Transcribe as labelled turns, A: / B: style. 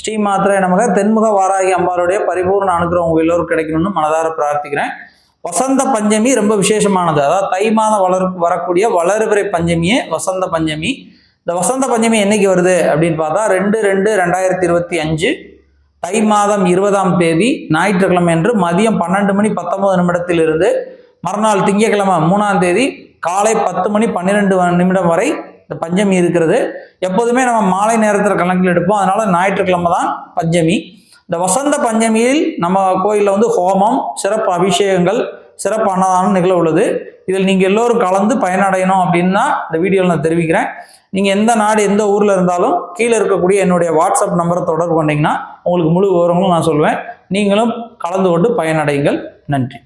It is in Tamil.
A: ஸ்ரீமாத்திரை நமக. தென்முக வாராகி அம்பாளுடைய பரிபூர்ண அனுகிரகம் உங்க எல்லோரும் கிடைக்கணும்னு மனதார பிரார்த்திக்கிறேன். வசந்த பஞ்சமி ரொம்ப விசேஷமானது. அதாவது தை மாதம் வரக்கூடிய வளர்பிறை பஞ்சமியே வசந்த பஞ்சமி. இந்த வசந்த பஞ்சமி என்னைக்கு வருது அப்படின்னு பார்த்தா 2/2/2025 தை மாதம் 20ஆம் தேதி ஞாயிற்றுக்கிழமை என்று மதியம் 12 மணி 19 நிமிடத்திலிருந்து மறுநாள் திங்கட்கிழமை 3ஆம் தேதி காலை 10 மணி 12 நிமிடம் வரை இந்த பஞ்சமி இருக்கிறது. எப்போதுமே நம்ம மாலை நேரத்தில் கணக்கில் எடுப்போம். அதனால ஞாயிற்றுக்கிழமை தான் பஞ்சமி. இந்த வசந்த பஞ்சமியில் நம்ம கோயிலில் ஹோமம், சிறப்பு அபிஷேகங்கள், சிறப்பு அன்னதானம் நிகழ உள்ளது. இதில் நீங்கள் எல்லோரும் கலந்து பயனடையணும் அப்படின்னு தான் இந்த வீடியோவில் நான் தெரிவிக்கிறேன். நீங்கள் எந்த நாடு எந்த ஊரில் இருந்தாலும் கீழே இருக்கக்கூடிய என்னுடைய வாட்ஸ்அப் நம்பரை தொடர்பு கொண்டீங்கன்னா உங்களுக்கு முழு விவரங்களும் நான் சொல்லுவேன். நீங்களும் கலந்து கொண்டு பயனடையுங்கள். நன்றி.